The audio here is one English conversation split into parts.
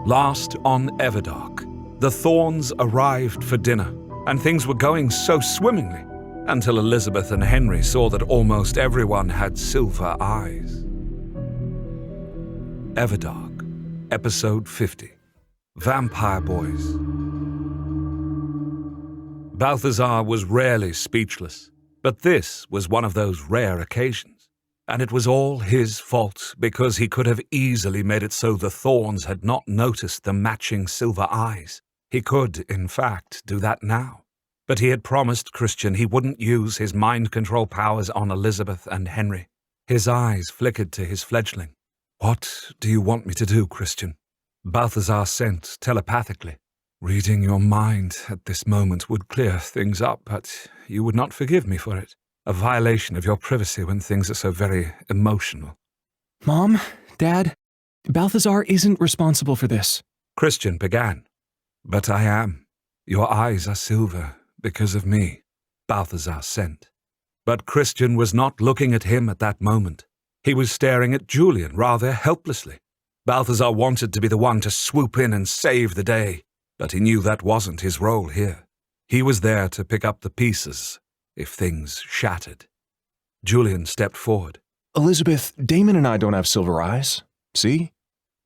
Last on Everdark, the Thorns arrived for dinner, and things were going so swimmingly until Elizabeth and Henry saw that almost everyone had silver eyes. Everdark, Episode 50, Vampire Boys. Balthazar was rarely speechless, but this was one of those rare occasions, and it was all his fault because he could have easily made it so the Thorns had not noticed the matching silver eyes. He could, in fact, do that now, but he had promised Christian he wouldn't use his mind control powers on Elizabeth and Henry. His eyes flickered to his fledgling. "What do you want me to do, Christian?" Balthazar sent telepathically. "Reading your mind at this moment would clear things up, but you would not forgive me for it. A violation of your privacy when things are so very emotional." "Mom, Dad, Balthazar isn't responsible for this," Christian began. "But I am. Your eyes are silver because of me," Balthazar sent. But Christian was not looking at him at that moment. He was staring at Julian rather helplessly. Balthazar wanted to be the one to swoop in and save the day, but he knew that wasn't his role here. He was there to pick up the pieces if things shattered. Julian stepped forward. "Elizabeth, Damon and I don't have silver eyes. See?"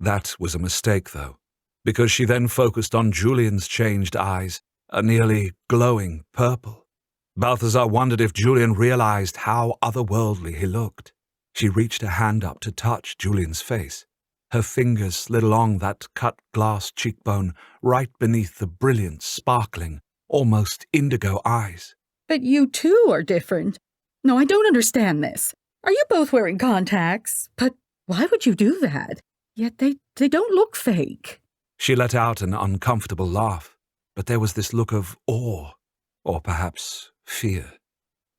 That was a mistake, though, because she then focused on Julian's changed eyes, a nearly glowing purple. Balthazar wondered if Julian realized how otherworldly he looked. She reached a hand up to touch Julian's face. Her fingers slid along that cut glass cheekbone right beneath the brilliant, sparkling, almost indigo eyes. "But you too are different. No, I don't understand this. Are you both wearing contacts? But why would you do that? Yet they don't look fake." She let out an uncomfortable laugh, but there was this look of awe, or perhaps fear.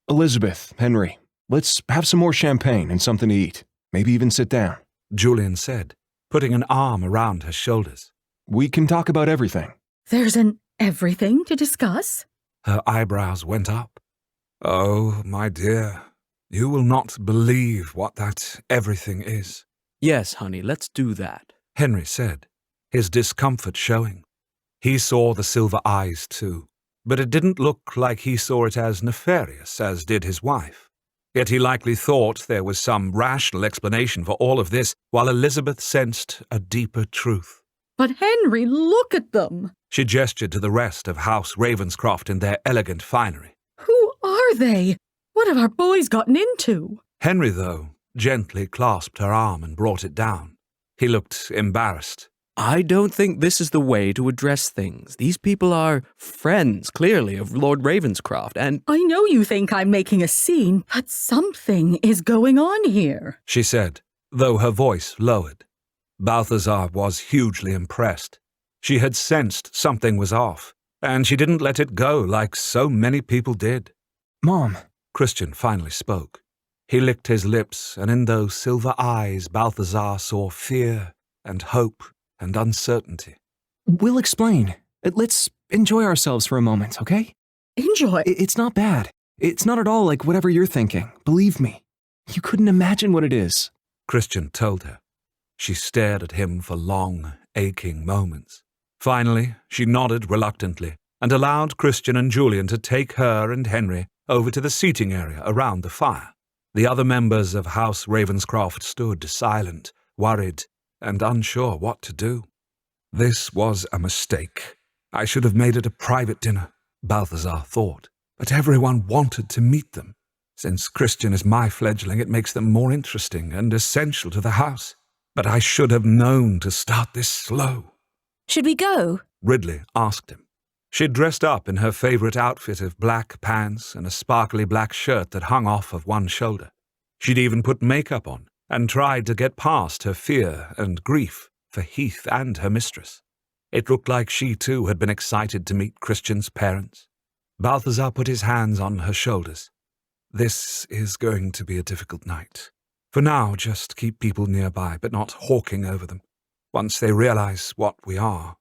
"Elizabeth, Henry, let's have some more champagne and something to eat. Maybe even sit down," Julian said, putting an arm around her shoulders. "We can talk about everything." "There's an everything to discuss?" Her eyebrows went up. "Oh, my dear, you will not believe what that everything is," "Yes, honey, let's do that," Henry said, his discomfort showing. He saw the silver eyes too, but it didn't look like he saw it as nefarious as did his wife. Yet he likely thought there was some rational explanation for all of this, while Elizabeth sensed a deeper truth. "But Henry, look at them!" She gestured to the rest of House Ravenscroft in their elegant finery. "Who are they? What have our boys gotten into?" Henry, though, gently clasped her arm and brought it down. He looked embarrassed. "I don't think this is the way to address things. These people are friends, clearly, of Lord Ravenscroft, and—" "I know you think I'm making a scene, but something is going on here," she said, though her voice lowered. Balthazar was hugely impressed. She had sensed something was off, and she didn't let it go like so many people did. "Mom," Christian finally spoke. He licked his lips, and in those silver eyes Balthazar saw fear and hope and uncertainty. "we'll explain. Let's enjoy ourselves for a moment, okay? "Enjoy." It's not bad. It's not at all like whatever you're thinking. Believe me. You couldn't imagine what it is." Christian told her. She stared at him for long, aching moments. Finally, she nodded reluctantly and allowed Christian and Julian to take her and Henry over to the seating area around the fire. The other members of House Ravenscroft stood silent, worried, and unsure what to do. This was a mistake. I should have made it a private dinner, Balthazar thought, but everyone wanted to meet them. Since Christian is my fledgling, it makes them more interesting and essential to the house. But I should have known to start this slow. "Should we go?" Ridley asked him. She'd dressed up in her favorite outfit of black pants and a sparkly black shirt that hung off of one shoulder. She'd even put makeup on and tried to get past her fear and grief for Heath and her mistress. It looked like she too had been excited to meet Christian's parents. Balthazar put his hands on her shoulders. "This is going to be a difficult night. For now, just keep people nearby, but not hawking over them. Once they realize what we are."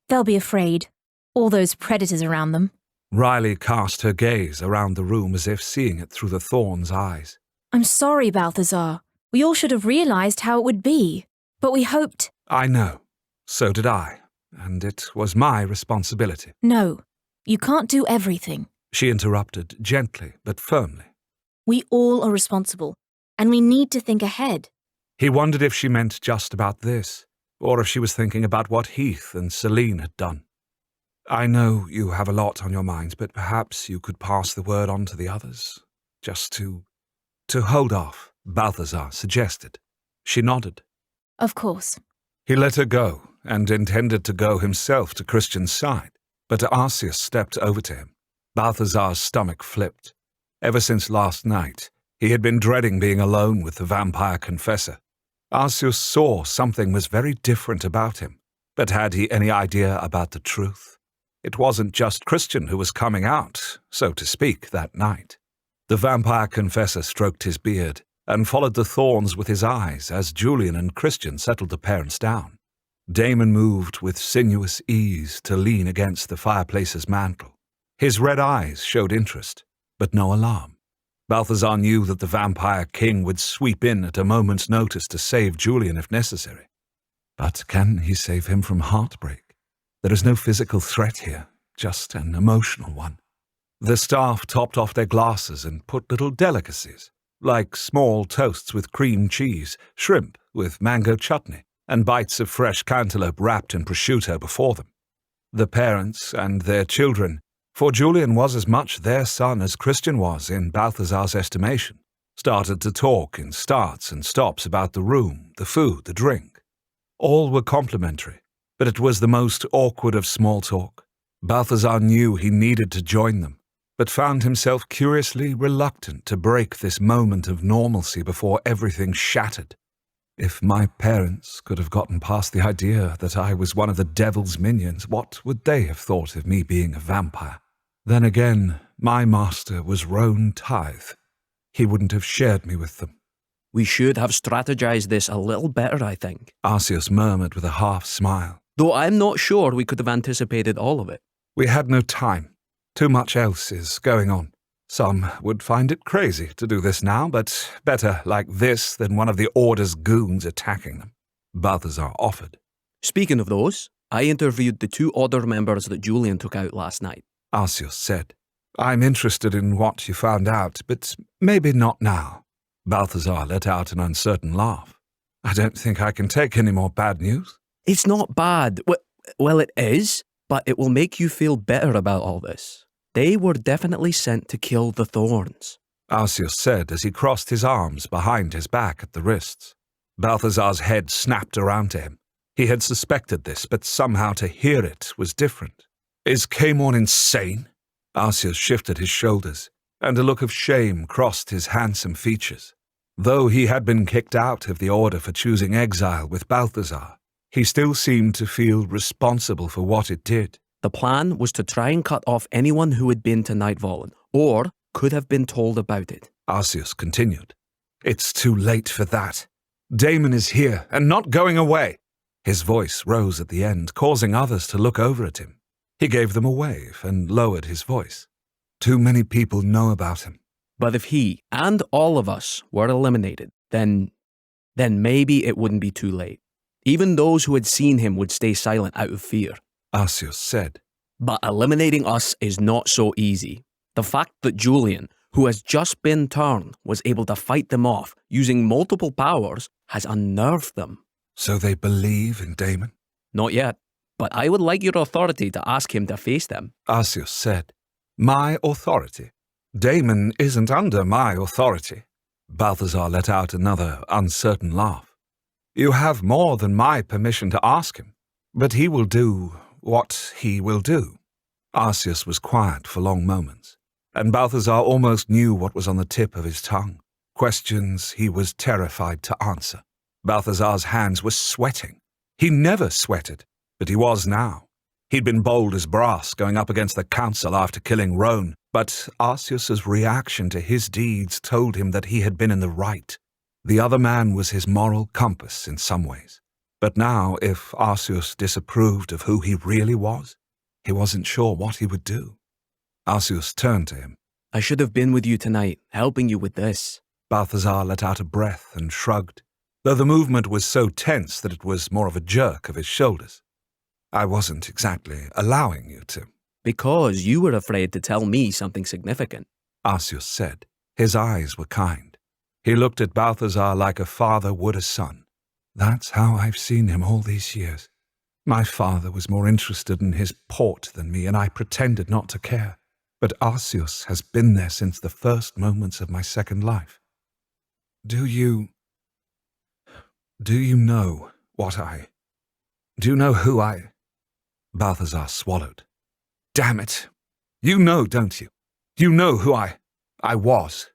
"They'll be afraid. All those predators around them." Riley cast her gaze around the room as if seeing it through the Thorns' eyes. "I'm sorry, Balthazar. We all should have realized how it would be. But we hoped—" "I know," So did I, and it was my responsibility. No, you can't do everything. She interrupted gently but firmly. We all are responsible, and we need to think ahead. He wondered if she meant just about this, or if she was thinking about what Heath and Celine had done. I know you have a lot on your minds, but perhaps you could pass the word on to the others, just to hold off, Balthazar suggested. She nodded. Of course. He let her go, and intended to go himself to Christian's side, but Arceus stepped over to him. Balthazar's stomach flipped. Ever since last night, he had been dreading being alone with the vampire confessor. Arceus saw something was very different about him, but had he any idea about the truth? It wasn't just Christian who was coming out, so to speak, that night. The vampire confessor stroked his beard and followed the thorns with his eyes as Julian and Christian settled the parents down. Damon moved with sinuous ease to lean against the fireplace's mantel. His red eyes showed interest, but no alarm. Balthazar knew that the vampire king would sweep in at a moment's notice to save Julian if necessary. But can he save him from heartbreak? There is no physical threat here, just an emotional one. The staff topped off their glasses and put little delicacies, like small toasts with cream cheese, shrimp with mango chutney, and bites of fresh cantaloupe wrapped in prosciutto before them. The parents and their children, for Julian was as much their son as Christian was in Balthazar's estimation, started to talk in starts and stops about the room, the food, the drink. All were complimentary, but it was the most awkward of small talk. Balthazar knew he needed to join them, but found himself curiously reluctant to break this moment of normalcy before everything shattered. If my parents could have gotten past the idea that I was one of the devil's minions, what would they have thought of me being a vampire? Then again, my master was Roan Tithe. He wouldn't have shared me with them. We should have strategized this a little better, I think. Arceus murmured with a half smile. Though I'm not sure we could have anticipated all of it. We had no time. Too much else is going on. Some would find it crazy to do this now, but better like this than one of the Order's goons attacking them, Balthazar offered. Speaking of those, I interviewed the 2 Order members that Julian took out last night. Arceus said. I'm interested in what you found out, but maybe not now. Balthazar let out an uncertain laugh. I don't think I can take any more bad news. It's not bad. Well, it is, but it will make you feel better about all this. They were definitely sent to kill the Thorns, Arceus said as he crossed his arms behind his back at the wrists. Balthazar's head snapped around to him. He had suspected this, but somehow to hear it was different. Is Caemon insane? Arceus shifted his shoulders, and a look of shame crossed his handsome features. Though he had been kicked out of the Order for choosing exile with Balthazar, he still seemed to feel responsible for what it did. The plan was to try and cut off anyone who had been to Nightvallen, or could have been told about it. Arceus continued. It's too late for that. Damon is here, and not going away. His voice rose at the end, causing others to look over at him. He gave them a wave and lowered his voice. Too many people know about him. But if he and all of us were eliminated, then maybe it wouldn't be too late. Even those who had seen him would stay silent out of fear. Arceus said. But eliminating us is not so easy. The fact that Julian, who has just been turned, was able to fight them off using multiple powers has unnerved them. So they believe in Damon? Not yet, but I would like your authority to ask him to face them. Arceus said. My authority? Damon isn't under my authority. Balthazar let out another uncertain laugh. You have more than my permission to ask him, but he will do what he will do. Arceus was quiet for long moments, and Balthazar almost knew what was on the tip of his tongue. Questions he was terrified to answer. Balthazar's hands were sweating. He never sweated, but he was now. He'd been bold as brass going up against the council after killing Roan, but Arceus's reaction to his deeds told him that he had been in the right. The other man was his moral compass in some ways. But now, if Arceus disapproved of who he really was, he wasn't sure what he would do. Arceus turned to him. I should have been with you tonight, helping you with this. Balthazar let out a breath and shrugged. though the movement was so tense that it was more of a jerk of his shoulders. I wasn't exactly allowing you to, Because you were afraid to tell me something significant. Arceus said. His eyes were kind. He looked at Balthazar like a father would a son. That's how I've seen him all these years. My father was more interested in his port than me, and I pretended not to care. But Arceus has been there since the first moments of my second life. Do you know do you know who I... Balthazar swallowed. Damn it. You know, don't you? You know who I was.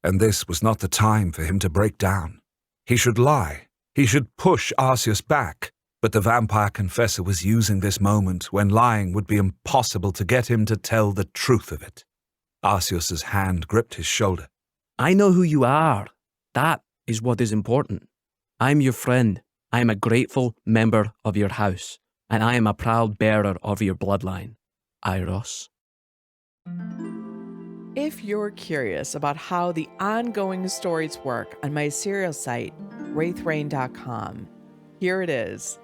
And this was not the time for him to break down. He should lie. He should push Arceus back. But the vampire confessor was using this moment when lying would be impossible to get him to tell the truth of it. Arceus's hand gripped his shoulder. I know who you are. That is what is important. I'm your friend. I am a grateful member of your house, and I am a proud bearer of your bloodline. Iros. If you're curious about how the ongoing stories work on my serial site, wraithrain.com, here it is.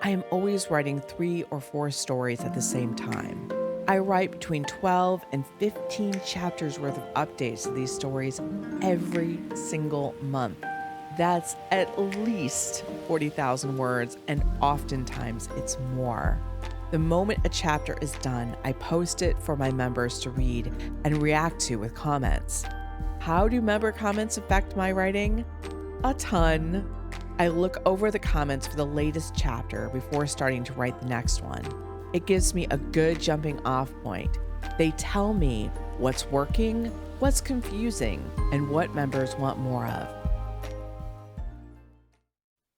I am always writing 3 or 4 stories at the same time. I write between 12 and 15 chapters worth of updates to these stories every single month. That's at least 40,000 words, and oftentimes it's more. The moment a chapter is done, I post it for my members to read and react to with comments. How do member comments affect my writing? A ton. I look over the comments for the latest chapter before starting to write the next one. It gives me a good jumping off point. They tell me what's working, what's confusing, and what members want more of.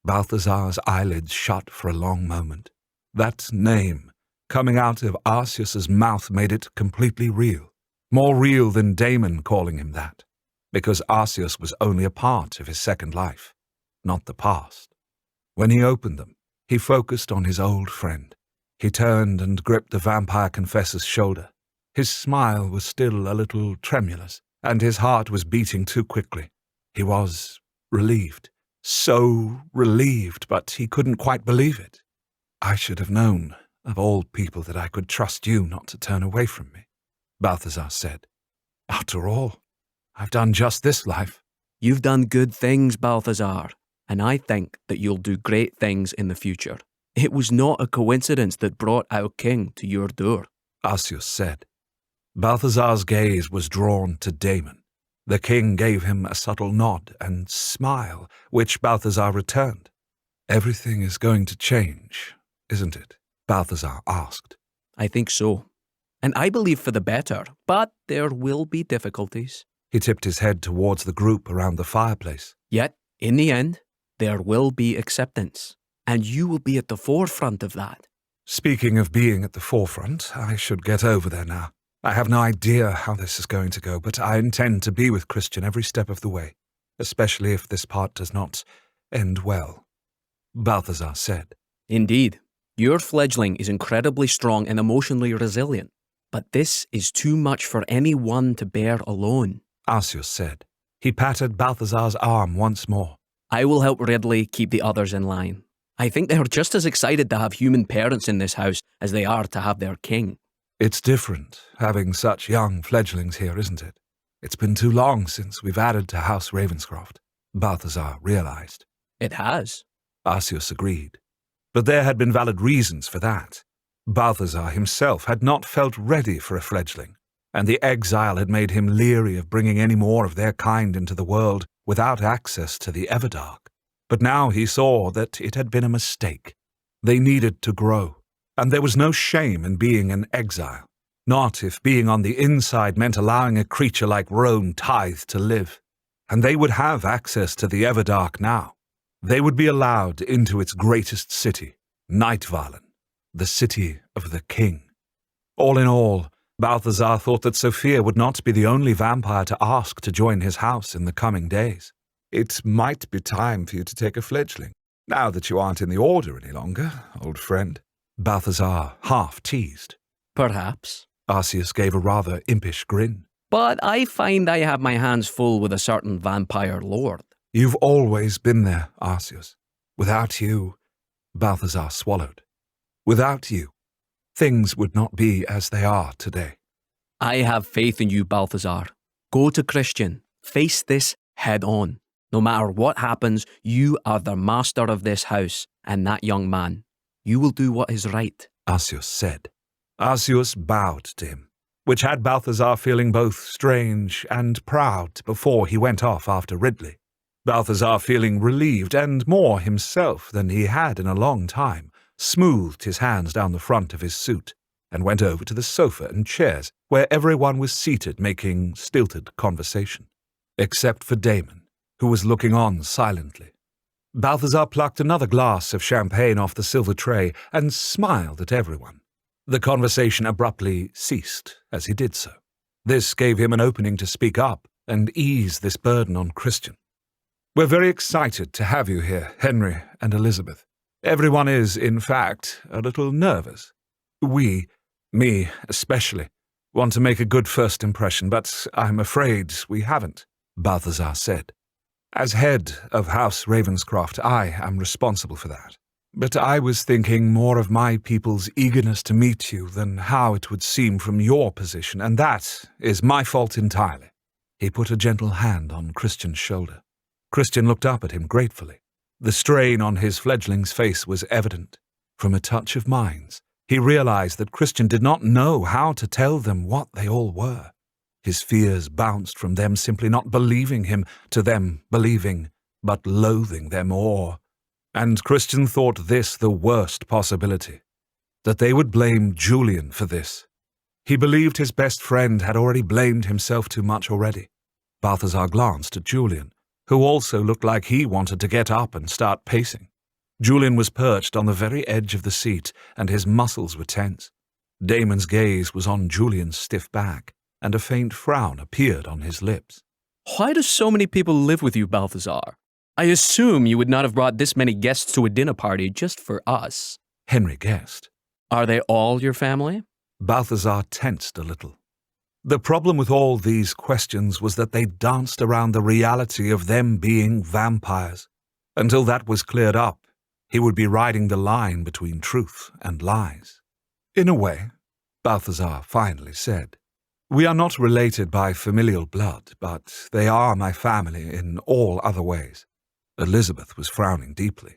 Balthazar's eyelids shut for a long moment. That name, coming out of Arceus's mouth, made it completely real. More real than Damon calling him that. Because Arceus was only a part of his second life, not the past. When he opened them, he focused on his old friend. He turned and gripped the vampire confessor's shoulder. His smile was still a little tremulous, and his heart was beating too quickly. He was relieved. So relieved, but he couldn't quite believe it. I should have known, of all people, that I could trust you not to turn away from me, Balthazar said. After all, I've done just this life. You've done good things, Balthazar, and I think that you'll do great things in the future. It was not a coincidence that brought our king to your door, Arceus said. Balthazar's gaze was drawn to Damon. The king gave him a subtle nod and smile, which Balthazar returned. Everything is going to change, isn't it? Balthazar asked. I think so. And I believe for the better, but there will be difficulties. He tipped his head towards the group around the fireplace. Yet, in the end, there will be acceptance, and you will be at the forefront of that. Speaking of being at the forefront, I should get over there now. I have no idea how this is going to go, but I intend to be with Christian every step of the way, especially if this part does not end well, Balthazar said. Indeed, your fledgling is incredibly strong and emotionally resilient, but this is too much for any one to bear alone, Arceus said. He patted Balthazar's arm once more. I will help Ridley keep the others in line. I think they are just as excited to have human parents in this house as they are to have their king. It's different, having such young fledglings here, isn't it? It's been too long since we've added to House Ravenscroft, Balthazar realized. It has, Arceus agreed. But there had been valid reasons for that. Balthazar himself had not felt ready for a fledgling, and the exile had made him leery of bringing any more of their kind into the world without access to the Everdark. But now he saw that it had been a mistake. They needed to grow. And there was no shame in being an exile, not if being on the inside meant allowing a creature like Roan Tithe to live. And they would have access to the Everdark now. They would be allowed into its greatest city, Nightvarlen, the city of the king. All in all, Balthazar thought that Sophia would not be the only vampire to ask to join his house in the coming days. It might be time for you to take a fledgling, now that you aren't in the Order any longer, old friend. Balthazar half teased. Perhaps. Arceus gave a rather impish grin. But I find I have my hands full with a certain vampire lord. You've always been there, Arceus. Without you, Balthazar swallowed. Without you, things would not be as they are today. I have faith in you, Balthazar. Go to Christian. Face this head on. No matter what happens, you are the master of this house and that young man. You will do what is right. Arceus said. Arceus bowed to him, which had Balthazar feeling both strange and proud before he went off after Ridley. Balthazar, feeling relieved and more himself than he had in a long time, smoothed his hands down the front of his suit and went over to the sofa and chairs where everyone was seated making stilted conversation, except for Damon, who was looking on silently. Balthazar plucked another glass of champagne off the silver tray and smiled at everyone. The conversation abruptly ceased as he did so. This gave him an opening to speak up and ease this burden on Christian. We're very excited to have you here, Henry and Elizabeth. Everyone is, in fact, a little nervous. We, me especially, want to make a good first impression, but I'm afraid we haven't, Balthazar said. As head of House Ravenscroft, I am responsible for that. But I was thinking more of my people's eagerness to meet you than how it would seem from your position, and that is my fault entirely. He put a gentle hand on Christian's shoulder. Christian looked up at him gratefully. The strain on his fledgling's face was evident. From a touch of minds, he realized that Christian did not know how to tell them what they all were. His fears bounced from them simply not believing him to them believing, but loathing them more. And Christian thought this the worst possibility, that they would blame Julian for this. He believed his best friend had already blamed himself too much already. Balthazar glanced at Julian, who also looked like he wanted to get up and start pacing. Julian was perched on the very edge of the seat, and his muscles were tense. Damon's gaze was on Julian's stiff back, and a faint frown appeared on his lips. Why do so many people live with you, Balthazar? I assume you would not have brought this many guests to a dinner party just for us. Henry guessed. Are they all your family? Balthazar tensed a little. The problem with all these questions was that they danced around the reality of them being vampires. Until that was cleared up, he would be riding the line between truth and lies. In a way, Balthazar finally said, we are not related by familial blood, but they are my family in all other ways. Elizabeth was frowning deeply.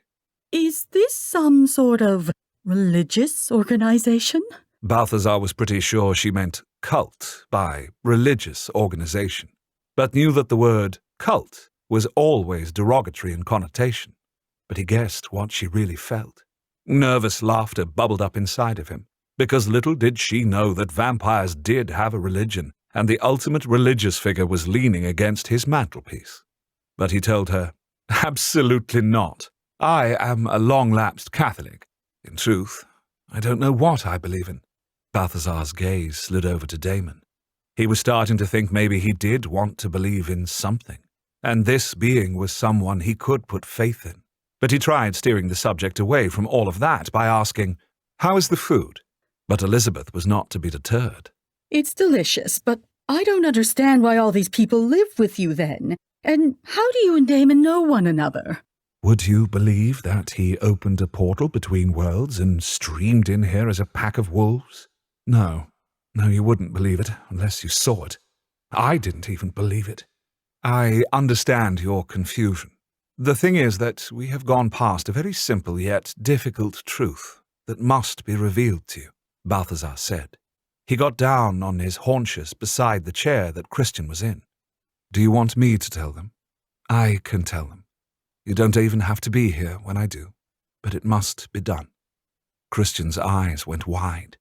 Is this some sort of religious organization? Balthazar was pretty sure she meant cult by religious organization, but knew that the word cult was always derogatory in connotation. But he guessed what she really felt. Nervous laughter bubbled up inside of him, because little did she know that vampires did have a religion, and the ultimate religious figure was leaning against his mantelpiece. But he told her, absolutely not. I am a long-lapsed Catholic. In truth, I don't know what I believe in. Balthazar's gaze slid over to Damon. He was starting to think maybe he did want to believe in something, and this being was someone he could put faith in. But he tried steering the subject away from all of that by asking, how is the food? But Elizabeth was not to be deterred. It's delicious, but I don't understand why all these people live with you then. And how do you and Damon know one another? Would you believe that he opened a portal between worlds and streamed in here as a pack of wolves? No, you wouldn't believe it unless you saw it. I didn't even believe it. I understand your confusion. The thing is that we have gone past a very simple yet difficult truth that must be revealed to you, Balthazar said. He got down on his haunches beside the chair that Christian was in. Do you want me to tell them? I can tell them. You don't even have to be here when I do, but it must be done. Christian's eyes went wide.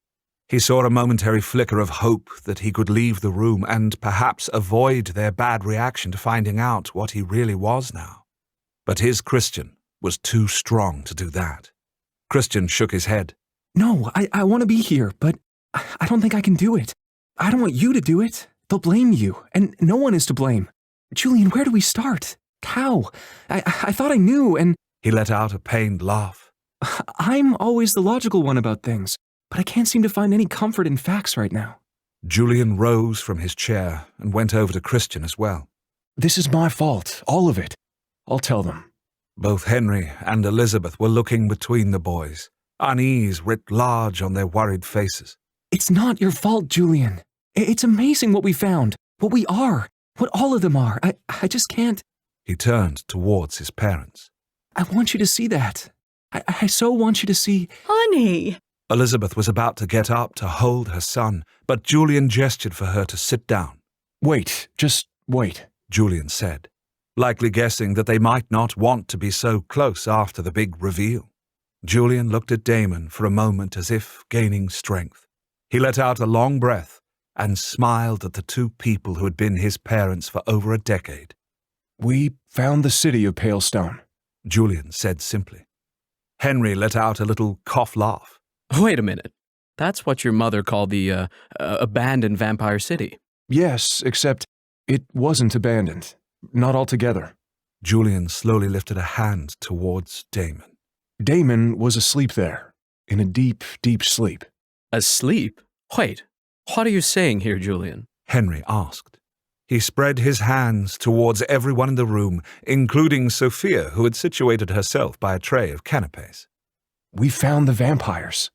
He saw a momentary flicker of hope that he could leave the room and perhaps avoid their bad reaction to finding out what he really was now. But his Christian was too strong to do that. Christian shook his head. No, I want to be here, but I don't think I can do it. I don't want you to do it. They'll blame you, and no one is to blame. Julian, where do we start? How? I thought I knew, and... He let out a pained laugh. I'm always the logical one about things, but I can't seem to find any comfort in facts right now. Julian rose from his chair and went over to Christian as well. This is my fault, all of it. I'll tell them. Both Henry and Elizabeth were looking between the boys, unease writ large on their worried faces. It's not your fault, Julian. It's amazing what we found, what we are, what all of them are. I just can't. He turned towards his parents. I want you to see that. I so want you to see. Honey! Elizabeth was about to get up to hold her son, but Julian gestured for her to sit down. Wait, just wait, Julian said, likely guessing that they might not want to be so close after the big reveal. Julian looked at Damon for a moment as if gaining strength. He let out a long breath and smiled at the two people who had been his parents for over a decade. We found the city of Palestone, Julian said simply. Henry let out a little cough laugh. Wait a minute. That's what your mother called the abandoned vampire city. Yes, except it wasn't abandoned. Not altogether. Julian slowly lifted a hand towards Damon. Damon was asleep there, in a deep, deep sleep. Asleep? Wait, what are you saying here, Julian? Henry asked. He spread his hands towards everyone in the room, including Sophia, who had situated herself by a tray of canapes. We found the vampires.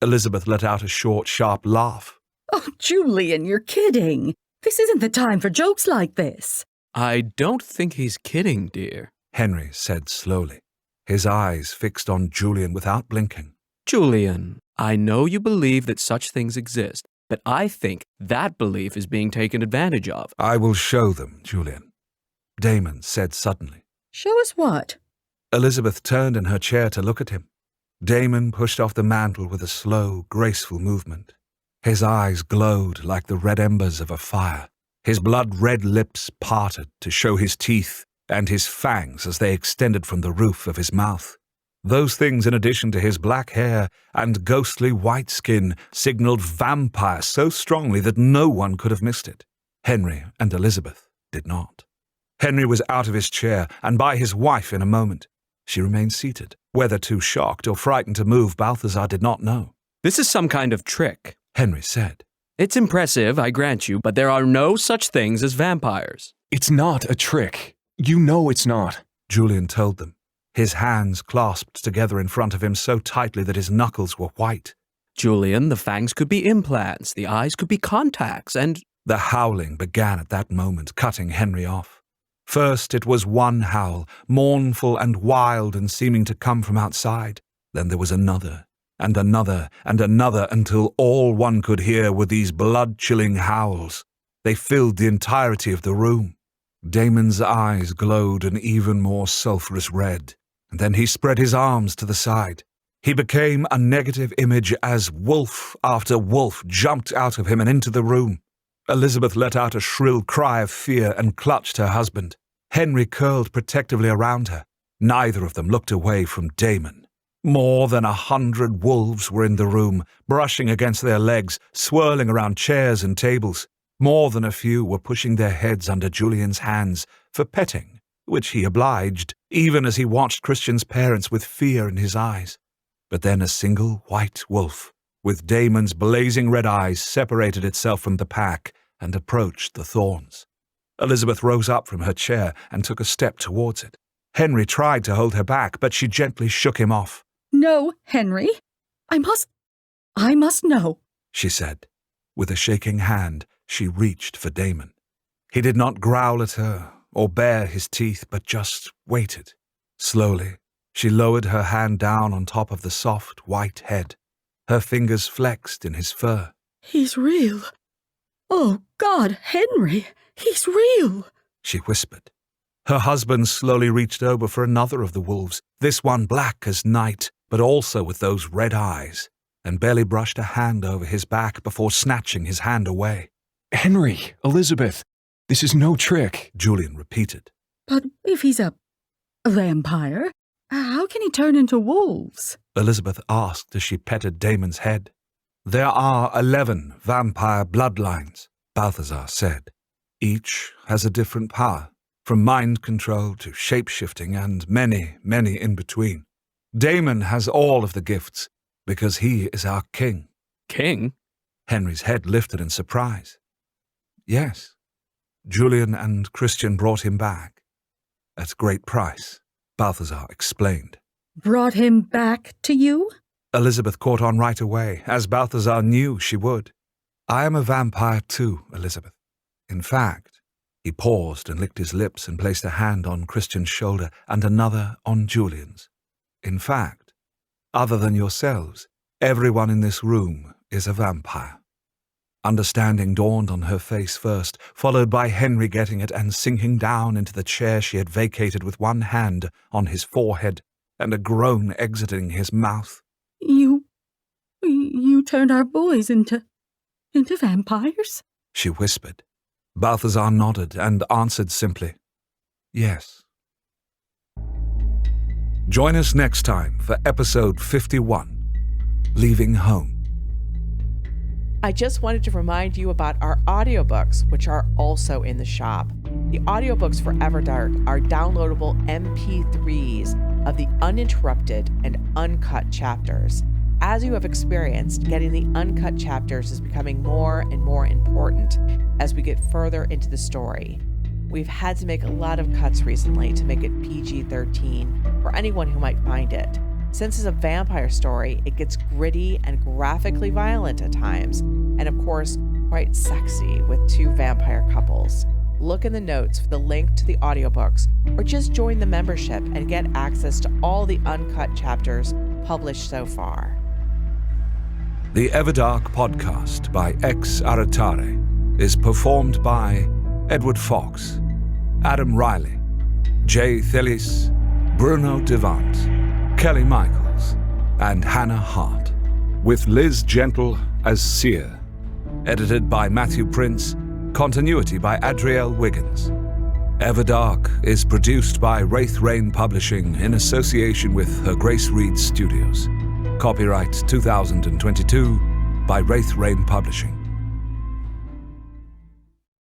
Elizabeth let out a short, sharp laugh. Oh, Julian, you're kidding. This isn't the time for jokes like this. I don't think he's kidding, dear. Henry said slowly, his eyes fixed on Julian without blinking. Julian, I know you believe that such things exist, but I think that belief is being taken advantage of. I will show them, Julian, Damon said suddenly. Show us what? Elizabeth turned in her chair to look at him. Damon pushed off the mantle with a slow, graceful movement. His eyes glowed like the red embers of a fire. His blood-red lips parted to show his teeth and his fangs as they extended from the roof of his mouth. Those things, in addition to his black hair and ghostly white skin, signaled vampire so strongly that no one could have missed it. Henry and Elizabeth did not. Henry was out of his chair and by his wife in a moment. She remained seated. Whether too shocked or frightened to move, Balthazar did not know. This is some kind of trick, Henry said. It's impressive, I grant you, but there are no such things as vampires. It's not a trick. You know it's not. Julian told them, his hands clasped together in front of him so tightly that his knuckles were white. Julian, the fangs could be implants, the eyes could be contacts, and... The howling began at that moment, cutting Henry off. First it was one howl, mournful and wild and seeming to come from outside. Then there was another, and another, and another, until all one could hear were these blood-chilling howls. They filled the entirety of the room. Damon's eyes glowed an even more sulphurous red, and then he spread his arms to the side. He became a negative image as wolf after wolf jumped out of him and into the room. Elizabeth let out a shrill cry of fear and clutched her husband. Henry curled protectively around her. Neither of them looked away from Damon. More than 100 wolves were in the room, brushing against their legs, swirling around chairs and tables. More than a few were pushing their heads under Julian's hands for petting, which he obliged, even as he watched Christian's parents with fear in his eyes. But then a single white wolf, with Damon's blazing red eyes, separated itself from the pack and approached the thorns. Elizabeth rose up from her chair and took a step towards it. Henry tried to hold her back, but she gently shook him off. No, Henry. I must know, she said. With a shaking hand, she reached for Damon. He did not growl at her or bare his teeth, but just waited. Slowly, she lowered her hand down on top of the soft, white head. Her fingers flexed in his fur. He's real. Oh, God, Henry, he's real, she whispered. Her husband slowly reached over for another of the wolves, this one black as night, but also with those red eyes, and barely brushed a hand over his back before snatching his hand away. Henry, Elizabeth, this is no trick, Julian repeated. But if he's a vampire, how can he turn into wolves? Elizabeth asked as she petted Damon's head. There are 11 vampire bloodlines, Balthazar said. Each has a different power, from mind control to shape-shifting and many, many in between. Damon has all of the gifts because he is our king. King? Henry's head lifted in surprise. Yes. Julian and Christian brought him back. at great price, Balthazar explained. Brought him back to you? Elizabeth caught on right away, as Balthazar knew she would. I am a vampire too, Elizabeth. In fact, he paused and licked his lips and placed a hand on Christian's shoulder and another on Julian's. In fact, other than yourselves, everyone in this room is a vampire. Understanding dawned on her face first, followed by Henry getting it and sinking down into the chair she had vacated with one hand on his forehead and a groan exiting his mouth. You turned our boys into vampires? She whispered. Balthazar nodded and answered simply, yes. Join us next time for episode 51, Leaving Home. I just wanted to remind you about our audiobooks, which are also in the shop. The audiobooks for Everdark are downloadable MP3s of the uninterrupted and uncut chapters. As you have experienced, getting the uncut chapters is becoming more and more important as we get further into the story. We've had to make a lot of cuts recently to make it PG-13 for anyone who might find it. Since it's a vampire story, it gets gritty and graphically violent at times, and of course, quite sexy with two vampire couples. Look in the notes for the link to the audiobooks, or just join the membership and get access to all the uncut chapters published so far. The Everdark podcast by Ex Aratare is performed by Edward Fox, Adam Riley, Jay Thelis, Bruno Devant, Kelly Michaels, and Hannah Hart, with Liz Gentle as Seer. Edited by Matthew Prince, continuity by Adrielle Wiggins. Everdark is produced by Wraith Rain Publishing in association with Her Grace Reed Studios. Copyright 2022 by Wraith Rain Publishing.